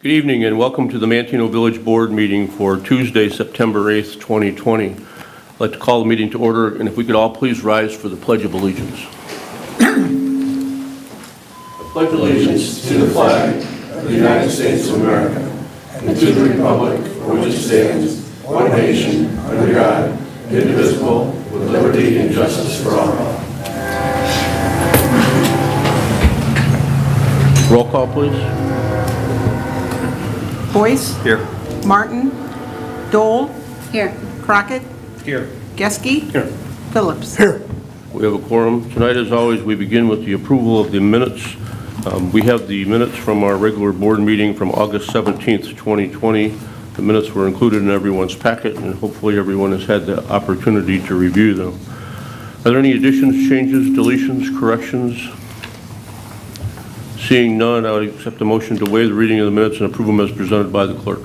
Good evening and welcome to the Manteno Village Board meeting for Tuesday, September 8th, 2020. I'd like to call the meeting to order, and if we could all please rise for the Pledge of Allegiance. I pledge allegiance to the flag of the United States of America and to the republic for which it stands, one nation, under God, indivisible, with liberty and justice for all. Roll call, please. Boyce? Here. Martin? Dole? Here. Crockett? Here. Geske? Here. Phillips? Here. We have a quorum. Tonight, as always, we begin with the approval of the minutes. We have the minutes from our regular board meeting from August 17th, 2020. The minutes were included in everyone's packet, and hopefully everyone has had the opportunity to review them. Are there any additions, changes, deletions, corrections? Seeing none, I would accept the motion to waive the reading of the minutes and approve them as presented by the clerk.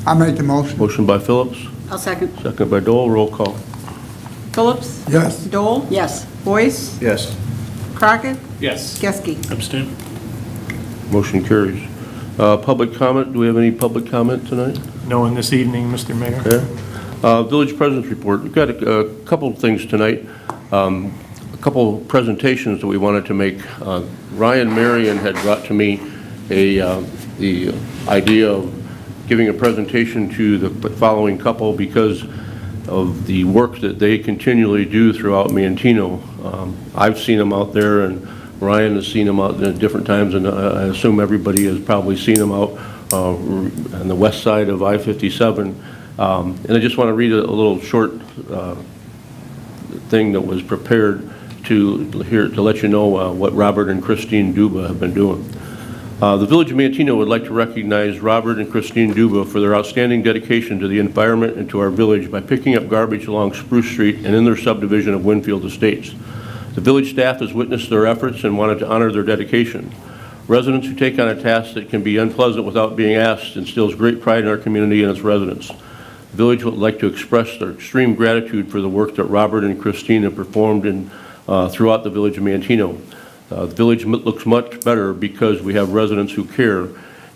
I'll make the motion. Motion by Phillips, I'll second. second by Dole. Roll call. Phillips? Yes. Dole? Yes. Boyce? Yes. Crockett? Yes. Geske? Abstain. Motion carries. Public comment. Do we have any public comment tonight? No one this evening, Mr. Mayor. Okay. Village President's Report. We've got a couple of things tonight. A couple presentations that we wanted to make. Ryan Marion had brought to me the idea of giving a presentation to the following couple because of the work that they continually do throughout Manteno. I've seen them out there, and Ryan has seen them out at different times, and I assume everybody has probably seen them out on the west side of I-57. And I just want to read a little short thing that was prepared to let you know what Robert and Christine Duba have been doing. The Village of Manteno would like to recognize Robert and Christine Duba for their outstanding dedication to the environment and to our village by picking up garbage along Spruce Street and in their subdivision of Winfield Estates. The village staff has witnessed their efforts and wanted to honor their dedication. Residents who take on a task that can be unpleasant without being asked instills great pride in our community and its residents. The village would like to express their extreme gratitude for the work that Robert and Christine have performed throughout the Village of Manteno. The village looks much better because we have residents who care,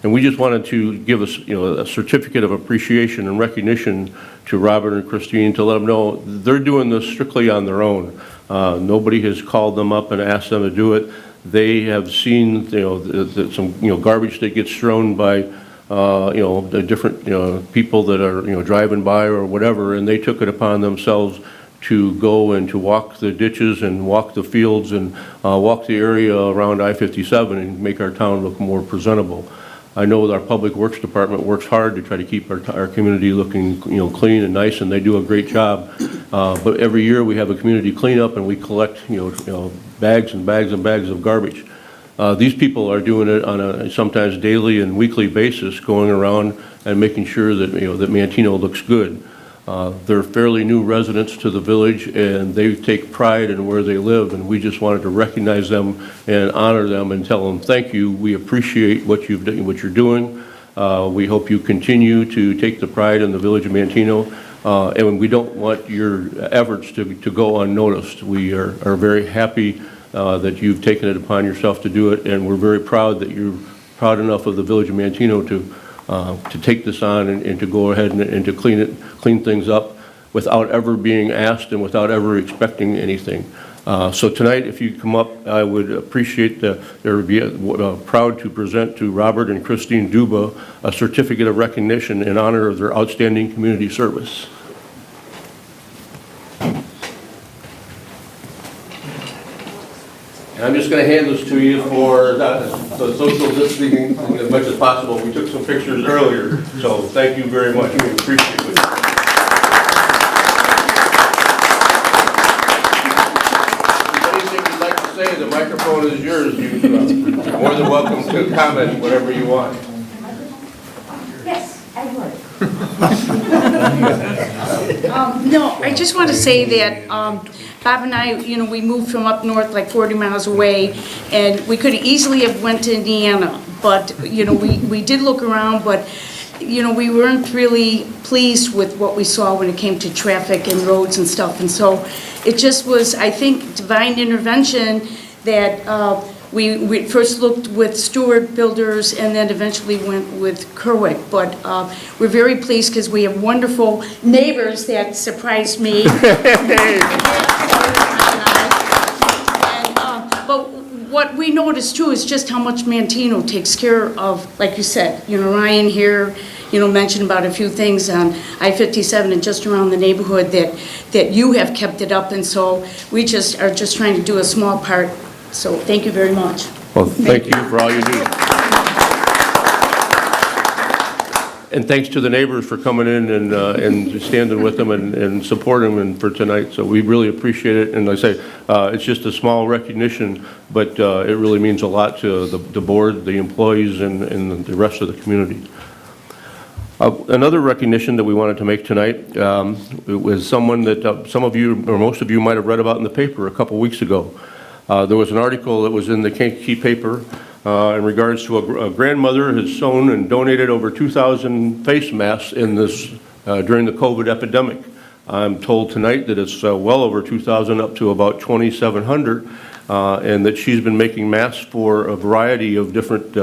and we just wanted to give us, a certificate of appreciation and recognition to Robert and Christine to let them know they're doing this strictly on their own. Nobody has called them up and asked them to do it. They have seen, some garbage that gets thrown by the different people that are driving by or whatever, and they took it upon themselves to go and to walk the ditches and walk the fields and walk the area around I-57 and make our town look more presentable. I know that our Public Works Department works hard to try to keep our community looking clean and nice, and they do a great job. But every year we have a community cleanup and we collect bags and bags and bags of garbage. These people are doing it on a sometimes daily and weekly basis, going around and making sure that that Manteno looks good. They're fairly new residents to the village, and they take pride in where they live, and we just wanted to recognize them and honor them and tell them thank you. We appreciate what you're doing. We hope you continue to take the pride in the Village of Manteno, and we don't want your efforts to go unnoticed. We are very happy that you've taken it upon yourself to do it, and we're very proud that you're proud enough of the Village of Manteno to take this on and to go ahead and to clean things up without ever being asked and without ever expecting anything. So tonight, if you come up, I would appreciate proud to present to Robert and Christine Duba a certificate of recognition in honor of their outstanding community service. And I'm just going to hand this to you for the social distancing as much as possible. We took some pictures earlier, so thank you very much. We appreciate it. Anything you'd like to say, the microphone is yours. You're more than welcome to comment whatever you want. Yes, I would. No, I just want to say that Bob and I, we moved from up north like 40 miles away, and we could easily have went to Indiana, but, we did look around, but, we weren't really pleased with what we saw when it came to traffic and roads and stuff, and so it just was, I think, divine intervention that we first looked with Stewart Builders and then eventually went with Kerwick. But we're very pleased because we have wonderful neighbors that surprised me. But what we noticed too is just how much Manteno takes care of, like you said, Ryan here, mentioned about a few things on I-57 and just around the neighborhood that you have kept it up, and so we just are just trying to do a small part. So thank you very much. Well, thank you for all you do. And thanks to the neighbors for coming in and standing with them and supporting them for tonight. So we really appreciate it. And like I say, it's just a small recognition, but it really means a lot to the board, the employees, and the rest of the community. Another recognition that we wanted to make tonight was someone that some of you, or most of you, might have read about in the paper a couple weeks ago. There was an article that was in the Kankakee paper in regards to a grandmother has sewn and donated over 2,000 face masks in this during the COVID epidemic. I'm told tonight that it's well over 2,000, up to about 2,700, and that she's been making masks for a variety of different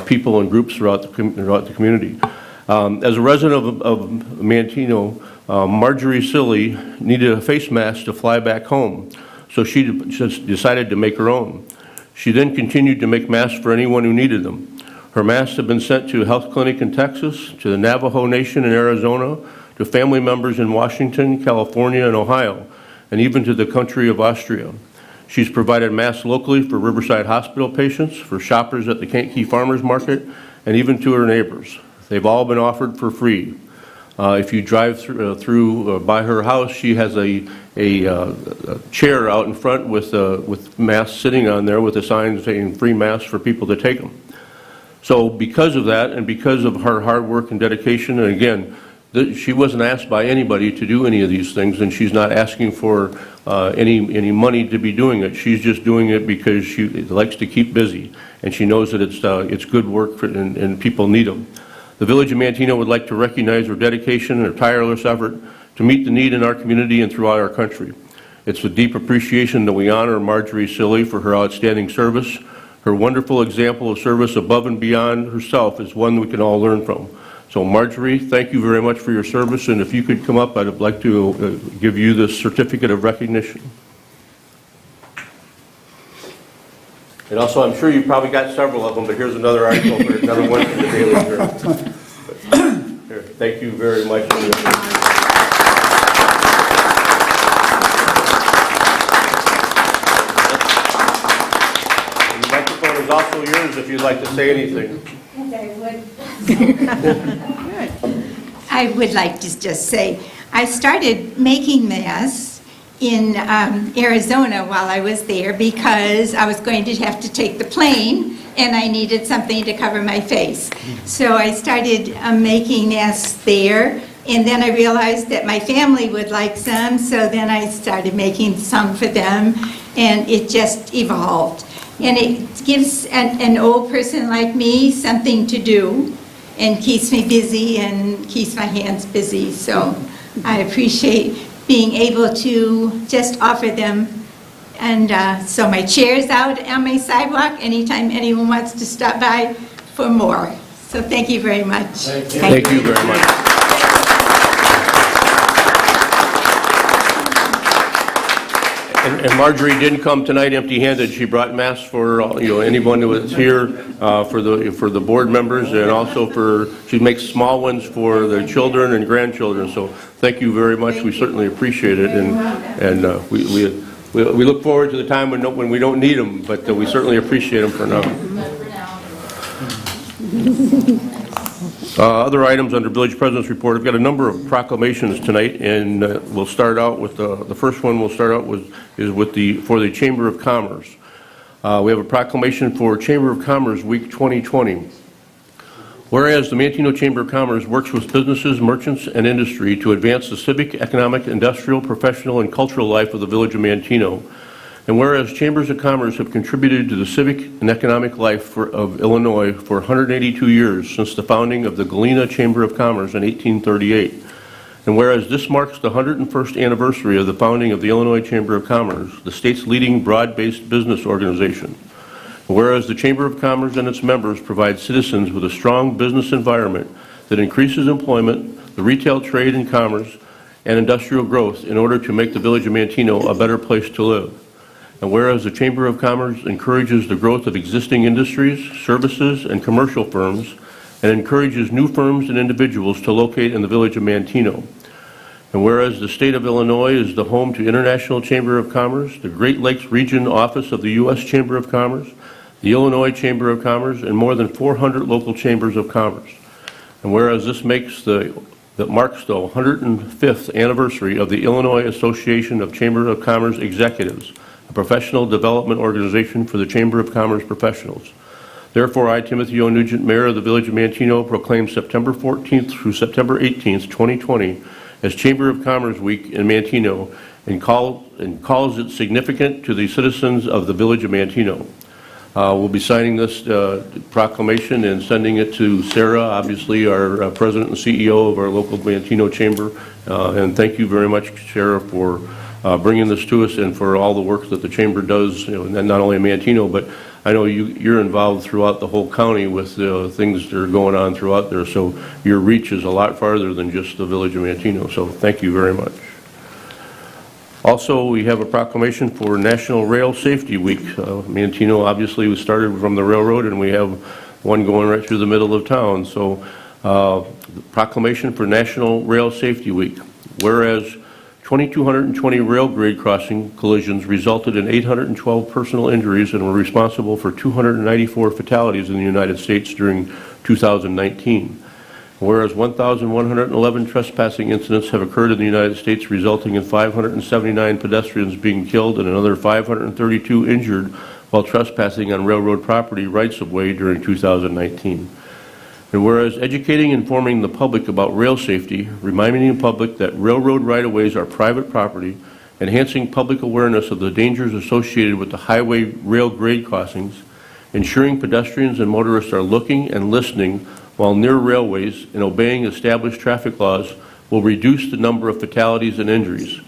people and groups throughout the community. As a resident of Manteno, Marjorie Silly needed a face mask to fly back home, so she just decided to make her own. She then continued to make masks for anyone who needed them. Her masks have been sent to a health clinic in Texas, to the Navajo Nation in Arizona, to family members in Washington, California, and Ohio, and even to the country of Austria. She's provided masks locally for Riverside Hospital patients, for shoppers at the Kankakee Farmers Market, and even to her neighbors. They've all been offered for free. If you drive through by her house, she has a chair out in front with masks sitting on there with a sign saying free masks for people to take them. So because of that, and because of her hard work and dedication, and again, she wasn't asked by anybody to do any of these things, and she's not asking for any money to be doing it. She's just doing it because she likes to keep busy, and she knows that it's good work and people need them. The Village of Manteno would like to recognize her dedication and her tireless effort to meet the need in our community and throughout our country. It's with deep appreciation that we honor Marjorie Silly for her outstanding service. Her wonderful example of service above and beyond herself is one we can all learn from. So Marjorie, thank you very much for your service, and if you could come up, I'd like to give you this certificate of recognition. And also, I'm sure you probably got several of them, but here's another article for another one from the Daily Journal. Here, thank you very much. The microphone is also yours if you'd like to say anything. I would like to just say, I started making masks in Arizona while I was there because I was going to have to take the plane and I needed something to cover my face. So I started making masks there, and then I realized that my family would like some, so then I started making some for them, and it just evolved. And it gives an old person like me something to do and keeps me busy and keeps my hands busy. So I appreciate being able to just offer them. And so my chair's out on my sidewalk anytime anyone wants to stop by for more. So thank you very much. Thank you very much. And Marjorie didn't come tonight empty-handed. She brought masks for anyone who was here, for the board members, and also she makes small ones for the children and grandchildren. So thank you very much. We certainly appreciate it, and we look forward to the time when we don't need them, but we certainly appreciate them for now. Other items under Village President's Report. I've got a number of proclamations tonight, and we'll start out with the first one. For the Chamber of Commerce. We have a proclamation for Chamber of Commerce Week 2020. Whereas the Manteno Chamber of Commerce works with businesses, merchants, and industry to advance the civic, economic, industrial, professional, and cultural life of the Village of Manteno. And whereas Chambers of Commerce have contributed to the civic and economic life of Illinois for 182 years since the founding of the Galena Chamber of Commerce in 1838. And whereas this marks the 101st anniversary of the founding of the Illinois Chamber of Commerce, the state's leading broad-based business organization. Whereas the Chamber of Commerce and its members provide citizens with a strong business environment that increases employment, the retail trade and commerce, and industrial growth in order to make the Village of Manteno a better place to live. And whereas the Chamber of Commerce encourages the growth of existing industries, services, and commercial firms, and encourages new firms and individuals to locate in the Village of Manteno. And whereas the state of Illinois is the home to International Chamber of Commerce, the Great Lakes Region Office of the U.S. Chamber of Commerce, the Illinois Chamber of Commerce, and more than 400 local chambers of commerce. And whereas this marks the 105th anniversary of the Illinois Association of Chamber of Commerce Executives, a professional development organization for the Chamber of Commerce professionals. Therefore, I, Timothy O. Nugent, Mayor of the Village of Manteno, proclaim September 14th through September 18th, 2020, as Chamber of Commerce Week in Manteno, and calls it significant to the citizens of the Village of Manteno. We'll be signing this proclamation and sending it to Sarah, obviously our President and CEO of our local Manteno Chamber. And thank you very much, Sarah, for bringing this to us and for all the work that the Chamber does, and not only in Manteno, but I know you're involved throughout the whole county with things that are going on throughout there, so your reach is a lot farther than just the Village of Manteno, so thank you very much. Also, we have a proclamation for National Rail Safety Week. Manteno, obviously, we started from the railroad, and we have one going right through the middle of town. So, proclamation for National Rail Safety Week. Whereas 2,220 rail grade crossing collisions resulted in 812 personal injuries and were responsible for 294 fatalities in the United States during 2019. Whereas 1,111 trespassing incidents have occurred in the United States, resulting in 579 pedestrians being killed and another 532 injured while trespassing on railroad property rights-of-way during 2019. And whereas educating and informing the public about rail safety, reminding the public that railroad right-of-ways are private property, enhancing public awareness of the dangers associated with the highway rail grade crossings, ensuring pedestrians and motorists are looking and listening while near railways and obeying established traffic laws will reduce the number of fatalities and injuries.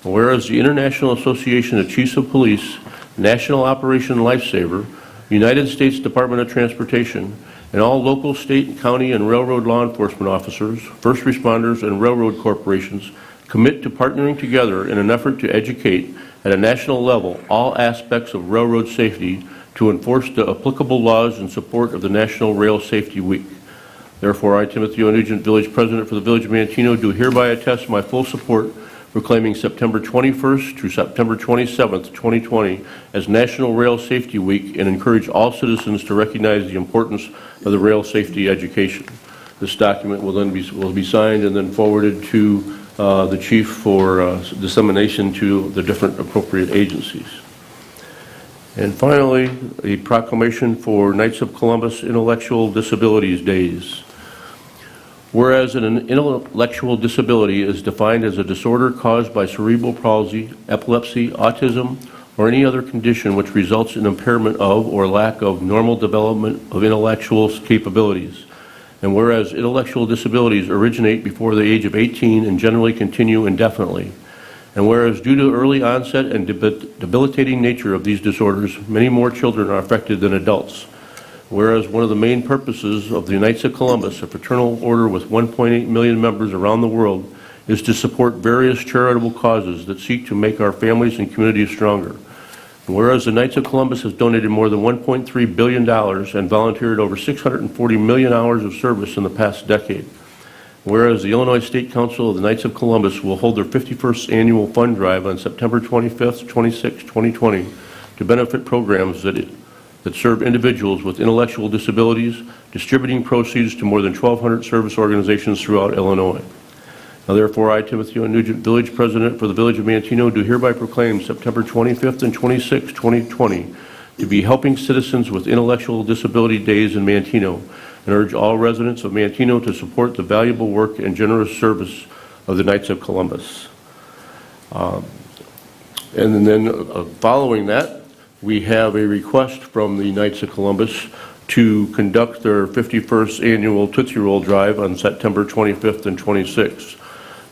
And whereas the International Association of Chiefs of Police, National Operation Lifesaver, United States Department of Transportation, and all local, state, county, and railroad law enforcement officers, first responders, and railroad corporations commit to partnering together in an effort to educate at a national level all aspects of railroad safety to enforce the applicable laws in support of the National Rail Safety Week. Therefore, I, Timothy O. Nugent, Village President for the Village of Manteno, do hereby attest my full support for claiming September 21st through September 27th, 2020 as National Rail Safety Week and encourage all citizens to recognize the importance of the rail safety education. This document will then be signed and then forwarded to the Chief for dissemination to the different appropriate agencies. And finally, a proclamation for Knights of Columbus Intellectual Disabilities Days. Whereas an intellectual disability is defined as a disorder caused by cerebral palsy, epilepsy, autism, or any other condition which results in impairment of or lack of normal development of intellectual capabilities. And whereas intellectual disabilities originate before the age of 18 and generally continue indefinitely. And whereas due to early onset and debilitating nature of these disorders, many more children are affected than adults. Whereas one of the main purposes of the Knights of Columbus, a fraternal order with 1.8 million members around the world, is to support various charitable causes that seek to make our families and communities stronger. And whereas the Knights of Columbus has donated more than $1.3 billion and volunteered over 640 million hours of service in the past decade. Whereas the Illinois State Council of the Knights of Columbus will hold their 51st annual fund drive on September 25th, 26th, 2020 to benefit programs that serve individuals with intellectual disabilities, distributing proceeds to more than 1,200 service organizations throughout Illinois. Now, therefore, I, Timothy O. Nugent, Village President for the Village of Manteno, do hereby proclaim September 25th and 26th, 2020 to be Helping Citizens with Intellectual Disability Days in Manteno, and urge all residents of Manteno to support the valuable work and generous service of the Knights of Columbus. And then following that, we have a request from the Knights of Columbus to conduct their 51st annual Tootsie Roll Drive on September 25th and 26th.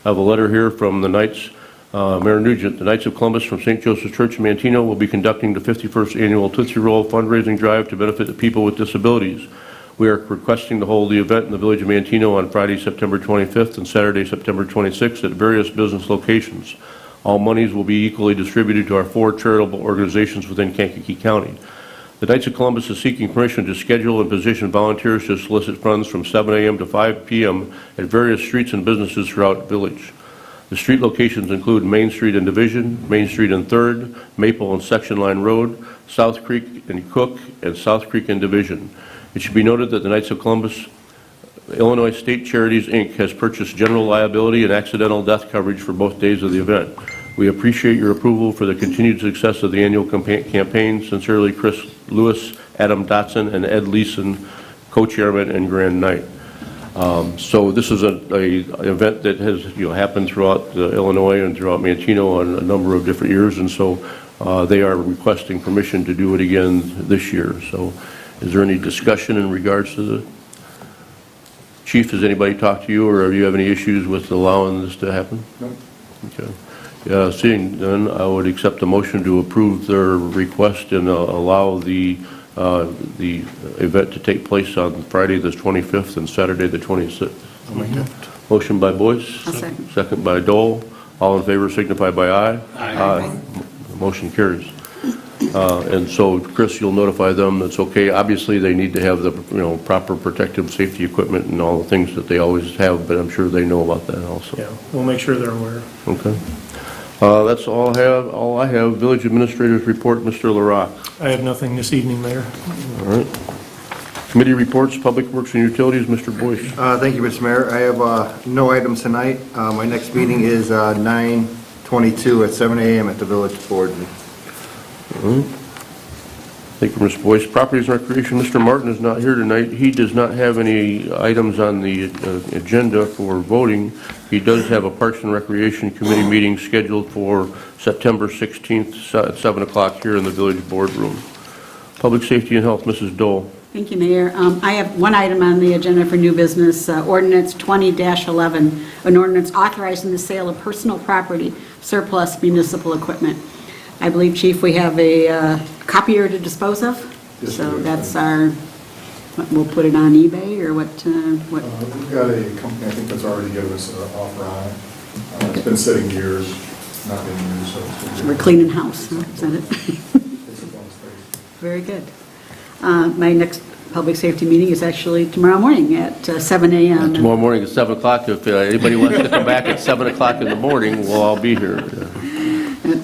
I have a letter here from the Knights Mayor Nugent, the Knights of Columbus from St. Joseph Church in Manteno will be conducting the 51st Annual Tootsie Roll fundraising drive to benefit the people with disabilities. We are requesting to hold the event in the Village of Manteno on Friday, September 25th and Saturday, September 26th at various business locations. All monies will be equally distributed to our 4 charitable organizations within Kankakee County. The Knights of Columbus is seeking permission to schedule and position volunteers to solicit funds from 7 a.m. to 5 p.m. at various streets and businesses throughout the village. The street locations include Main Street and Division, Main Street and 3rd, Maple and Section Line Road, South Creek and Cook, and South Creek and Division. It should be noted that the Knights of Columbus Illinois State Charities, Inc. has purchased general liability and accidental death coverage for both days of the event. We appreciate your approval for the continued success of the annual campaign. Sincerely, Chris Lewis, Adam Dotson, and Ed Leeson, co-chairman and grand knight. So this is an event that has happened throughout Illinois and throughout Manteno on a number of different years, and so they are requesting permission to do it again this year. So is there any discussion in regards to the Chief? Has anybody talked to you, or do you have any issues with allowing this to happen? No. Okay. Seeing none, I would accept a motion to approve their request and allow the event to take place on Friday the 25th and Saturday the 26th. Motion by Boyce. I'll second. Second by Dole. All in favor signify by aye. Aye. Motion carries. And so, Chris, you'll notify them that's okay. Obviously, they need to have the proper protective safety equipment and all the things that they always have, but I'm sure they know about that also. Yeah, we'll make sure they're aware. Okay. That's all I have. Village Administrator's report, Mr. LaRock. I have nothing this evening, Mayor. All right. Committee reports, Public Works and Utilities, Mr. Boyce. Thank you, Mr. Mayor. I have no items tonight. My next meeting is 9/22 at 7 a.m. at the Village Board. All right. Thank you, Mr. Boyce. Properties and Recreation, Mr. Martin is not here tonight. He does not have any items on the agenda for voting. He does have a Parks and Recreation Committee meeting scheduled for September 16th at 7 o'clock here in the Village Boardroom. Public Safety and Health, Mrs. Dole. Thank you, Mayor. I have one item on the agenda for new business, ordinance 20-11, an ordinance authorizing the sale of personal property, surplus municipal equipment. I believe, Chief, we have a copier to dispose of? Yes, So we do. that's we'll put it on eBay, or what? We've got a company, I think, that's already given us an offer on it. It's been sitting years, not being used, so it's We're cleaning house, huh? Is that it? it's a fun space. Very good. My next public safety meeting is actually tomorrow morning at 7 a.m. Tomorrow morning at 7 o'clock. If anybody wants to come back at 7 o'clock in the morning, we'll all be here.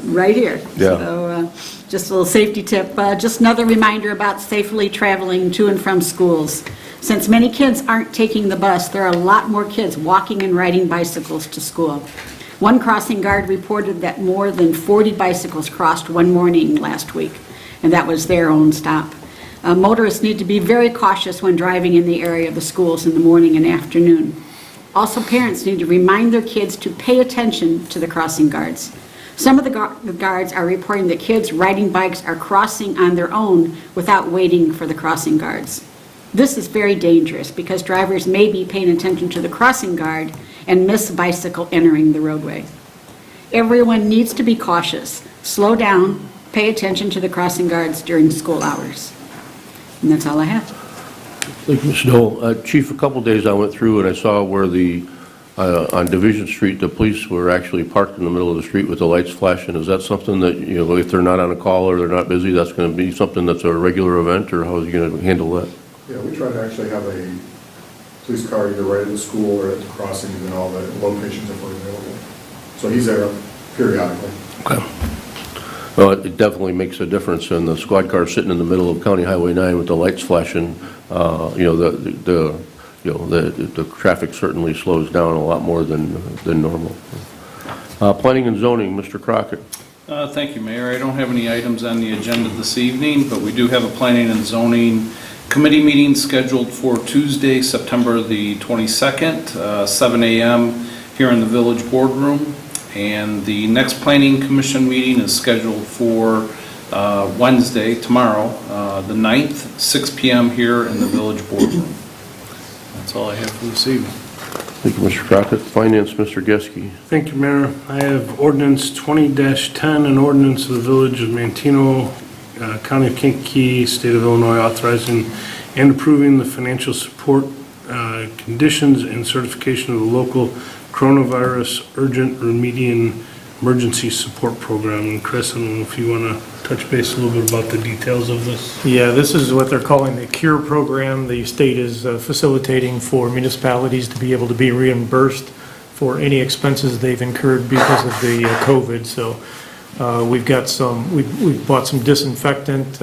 Right here. Yeah. So just a little safety tip, just another reminder about safely traveling to and from schools. Since many kids aren't taking the bus, there are a lot more kids walking and riding bicycles to school. One crossing guard reported that more than 40 bicycles crossed one morning last week, and that was their own stop. Motorists need to be very cautious when driving in the area of the schools in the morning and afternoon. Also, parents need to remind their kids to pay attention to the crossing guards. Some of the guards are reporting that kids riding bikes are crossing on their own without waiting for the crossing guards. This is very dangerous because drivers may be paying attention to the crossing guard and miss a bicycle entering the roadway. Everyone needs to be cautious, slow down, pay attention to the crossing guards during school hours. And that's all I have. Thank you, Ms. Dole. Chief, a couple days I went through and I saw where on Division Street, the police were actually parked in the middle of the street with the lights flashing. Is that something that, if they're not on a call or they're not busy, that's going to be something that's a regular event, or how is he going to handle that? Yeah, we try to actually have a police car either right at the school or at the crossings and all the locations that we're available. So he's there periodically. Okay. Well, it definitely makes a difference, and the squad car sitting in the middle of County Highway 9 with the lights flashing, the traffic certainly slows down a lot more than normal. Planning and Zoning, Mr. Crockett. Thank you, Mayor. I don't have any items on the agenda this evening, but we do have a Planning and Zoning Committee meeting scheduled for Tuesday, September the 22nd, 7 a.m. here in the Village Boardroom. And the next Planning Commission meeting is scheduled for Wednesday, tomorrow, the 9th, 6 p.m. here in the Village Boardroom. That's all I have for this evening. Thank you, Mr. Crockett. Finance, Mr. Geske. Thank you, Mayor. I have ordinance 20-10, an ordinance of the Village of Manteno, County of Kankakee, State of Illinois, authorizing and approving the financial support conditions and certification of the local coronavirus urgent remediation emergency support program. And Chris, I don't know if you want to touch base a little bit about the details of this. Yeah, this is what they're calling the CURE program. The state is facilitating for municipalities to be able to be reimbursed for any expenses they've incurred because of the COVID. So we've bought some disinfectant.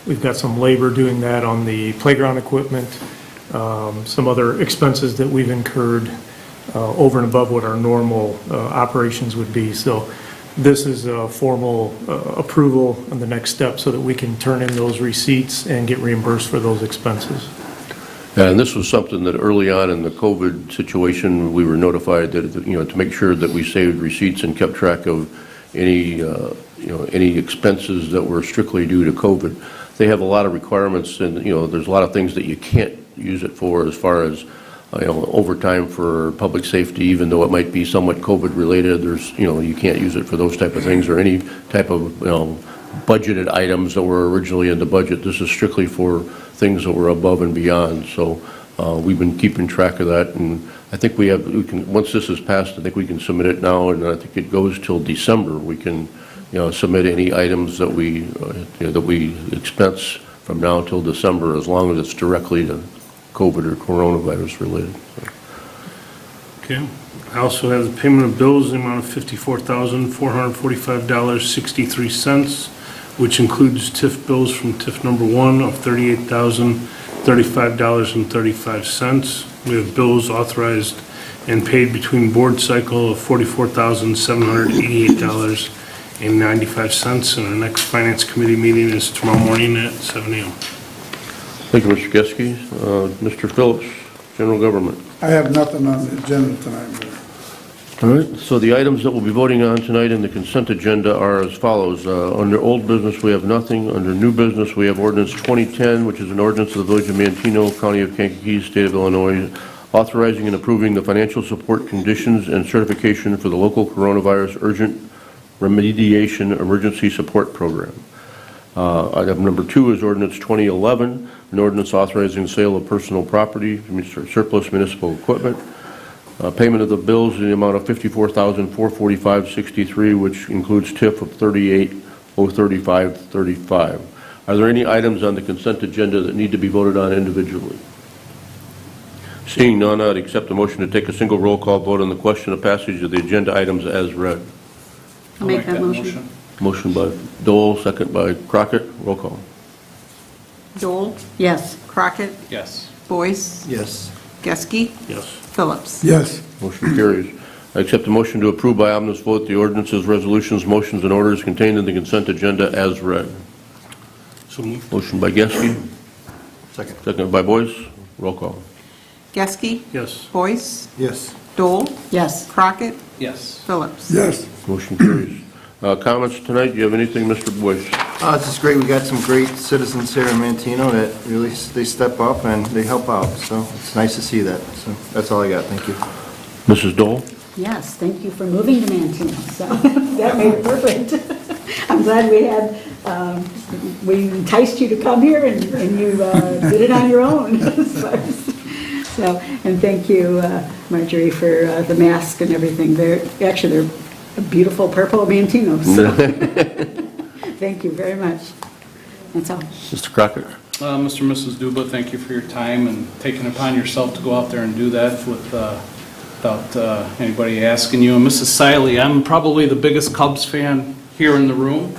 We've got some labor doing that on the playground equipment. Some other expenses that we've incurred over and above what our normal operations would be. So this is a formal approval on the next step so that we can turn in those receipts and get reimbursed for those expenses. And this was something that early on in the COVID situation, we were notified that, to make sure that we saved receipts and kept track of any expenses that were strictly due to COVID. They have a lot of requirements, and, there's a lot of things that you can't use it for, as far as overtime for public safety, even though it might be somewhat COVID related. There's, you can't use it for those type of things, or any type of, budgeted items that were originally in the budget. This is strictly for things that were above and beyond. So we've been keeping track of that, and I think we can, once this is passed, I think we can submit it now, and I think it goes till December. We can, submit any items that we expense from now till December, as long as it's directly to COVID or coronavirus related. Okay. I also have the payment of bills in the amount of $54,445.63, which includes TIF bills from TIF number 1 of $38,035.35. We have bills authorized and paid between board cycle of $44,788.95, and our next Finance Committee meeting is tomorrow morning at 7 a.m. Thank you, Mr. Geske. Mr. Phillips, General Government. I have nothing on the agenda tonight, Mayor. All right, so the items that we'll be voting on tonight in the consent agenda are as follows. Under old business, we have nothing. Under new business, we have ordinance 2010, which is an ordinance of the Village of Manteno, County of Kankakee, State of Illinois, authorizing and approving the financial support conditions and certification for the local coronavirus urgent remediation emergency support program. Item number 2 is ordinance 2011, an ordinance authorizing sale of personal property, surplus municipal equipment. Payment of the bills in the amount of $54,445.63, which includes TIF of $38,035.35. Are there any items on the consent agenda that need to be voted on individually? Seeing none, I'd accept the motion to take a single roll call vote on the question of passage of the agenda items as read. I'll make that motion. Motion by Dole, second by Crockett. Roll call. Dole, Yes. Crockett, Yes. Boyce, Yes. Geske, Yes. Phillips. Yes, Motion carries. I accept the motion to approve by omnibus vote the ordinances, resolutions, motions, and orders contained in the consent agenda as read. So moved. Motion by Geske, Second. second by Boyce. Roll call. Geske, Yes. Boyce, Yes. Dole, Yes. Crockett, Yes. Phillips. yes. Motion carries. Comments tonight? Do you have anything, Mr. Boyce? This is great. We got some great citizens here in Manteno that really, they step up and they help out. So it's nice to see that. So that's all I got. Thank you. Mrs. Dole? Yes, thank you for moving to Manteno, so that made it perfect. I'm glad we enticed you to come here and you did it on your own. So, and thank you, Marjorie, for the mask and everything. They're a beautiful purple Manteno, so thank you very much. That's all. Mr. Crockett? Mr. and Mrs. Duba, thank you for your time and taking it upon yourself to go out there and do that without anybody asking you. And Mrs. Siley, I'm probably the biggest Cubs fan here in the room.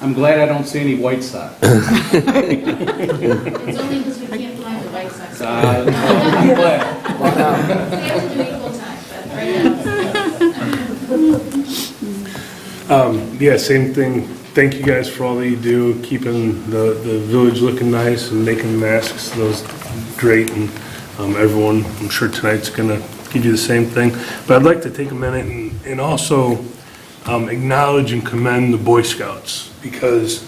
I'm glad I don't see any White Sox. It's only because we can't find the White Sox. I'm glad. We have to do equal time, but right now. Yeah, same thing. Thank you guys for all that you do, keeping the village looking nice and making masks. Those great, and everyone, I'm sure tonight's going to give you the same thing. But I'd like to take a minute and also acknowledge and commend the Boy Scouts, because,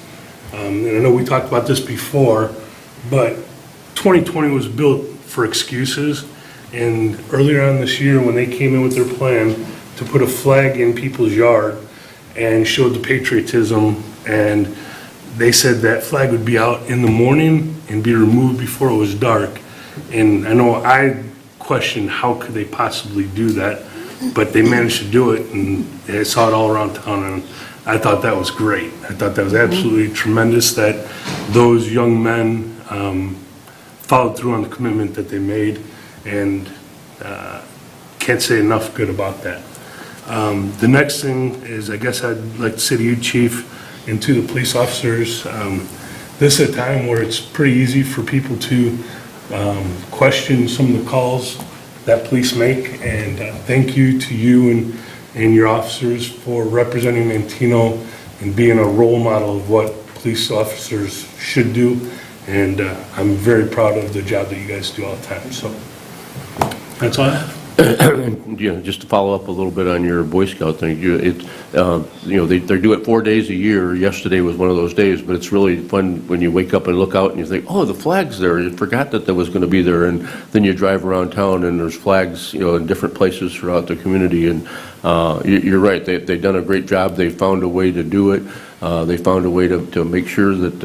and I know we talked about this before, but 2020 was built for excuses, And earlier on this year, when they came in with their plan to put a flag in people's yard and showed the patriotism, and they said that flag would be out in the morning and be removed before it was dark. And I know I questioned how could they possibly do that, but they managed to do it, and I saw it all around town, and I thought that was great. I thought that was absolutely tremendous that those young men followed through on the commitment that they made, and can't say enough good about that. The next thing is, I guess I'd like to say to you, Chief, and to the police officers, this is a time where it's pretty easy for people to question some of the calls that police make, and thank you to you and your officers for representing Manteno and being a role model of what police officers should do, and I'm very proud of the job that you guys do all the time, so that's all I have. Just to follow up a little bit on your Boy Scout thing, they do it 4 days a year. Yesterday was one of those days, but it's really fun when you wake up and look out and you think, oh, the flag's there. You forgot that was going to be there, and then you drive around town and there's flags, in different places throughout the community. And you're right, they've done a great job. They found a way to do it. They found a way to make sure that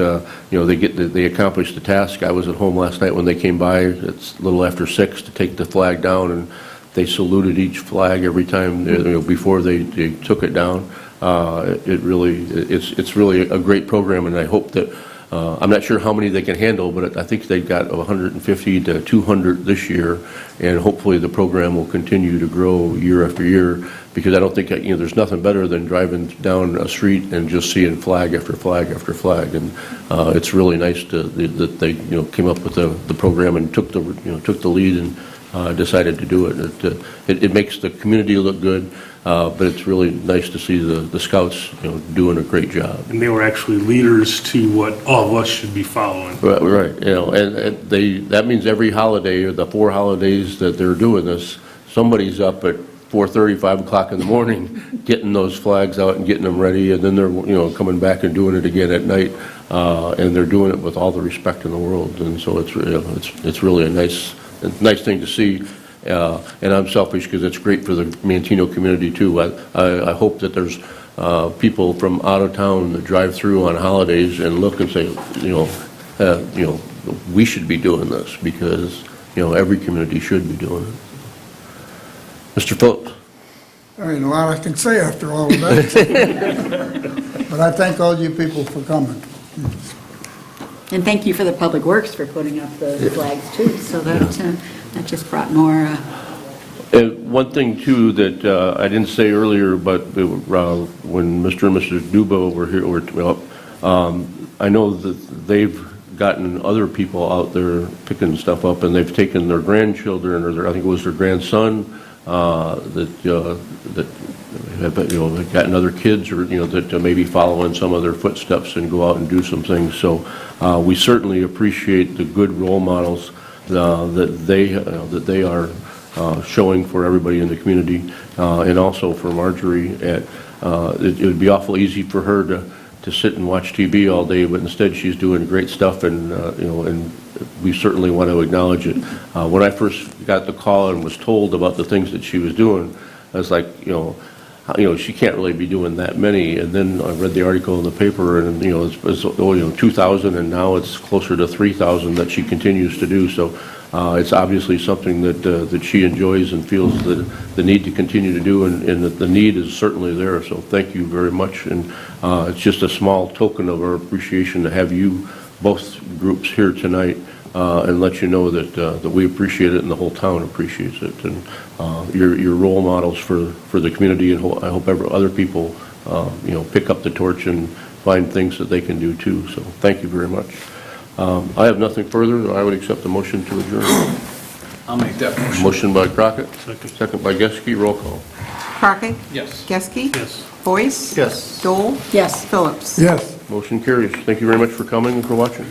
they accomplish the task. I was at home last night when they came by. It's a little after 6 to take the flag down, and they saluted each flag every time before they took it down. It's really a great program, and I hope that I'm not sure how many they can handle, but I think they got 150 to 200 this year, and hopefully the program will continue to grow year after year, because I don't think there's nothing better than driving down a street and just seeing flag after flag after flag, and it's really nice that they came up with the program and took the lead and decided to do it. It makes the community look good, but it's really nice to see the Scouts doing a great job. And they were actually leaders to what all of us should be following. Right. And that means every holiday, or the 4 holidays that they're doing this, somebody's up at 4:30, 5 o'clock in the morning, getting those flags out and getting them ready, and then they're coming back and doing it again at night, and they're doing it with all the respect in the world. And so it's really a nice thing to see, and I'm selfish because it's great for the Manteno community too. I hope that there's people from out of town that drive through on holidays and look and say, we should be doing this, because every community should be doing it. Mr. Phillips. There ain't a lot I can say after all of that. But I thank all you people for coming. And thank you for the Public Works for putting up the flags too, so that just brought more. One thing too that I didn't say earlier, but when Mr. and Mrs. Duba were here, I know that they've gotten other people out there picking stuff up, and they've taken their grandchildren, or I think it was their grandson, that have gotten other kids, or that maybe follow in some of their footsteps and go out and do some things. So we certainly appreciate the good role models that they are showing for everybody in the community, and also for Marjorie. It would be awful easy for her to sit and watch TV all day, but instead she's doing great stuff, and and we certainly want to acknowledge it. When I first got the call and was told about the things that she was doing, I was like, she can't really be doing that many. And then I read the article in the paper, and it's 2,000, and now it's closer to 3,000 that she continues to do. So it's obviously something that she enjoys and feels the need to continue to do, and that the need is certainly there. So thank you very much, and it's just a small token of our appreciation to have you both groups here tonight, and let you know that we appreciate it, and the whole town appreciates it, and you're role models for the community, and I hope other people pick up the torch and find things that they can do too. So thank you very much. I have nothing further. I would accept the motion to adjourn. I'll make that motion. Motion by Crockett, second by Geske. Roll call. Crockett? Yes. Geske? Yes. Boyce? Yes. Dole? Yes. Phillips? Yes. Motion carries. Thank you very much for coming and for watching.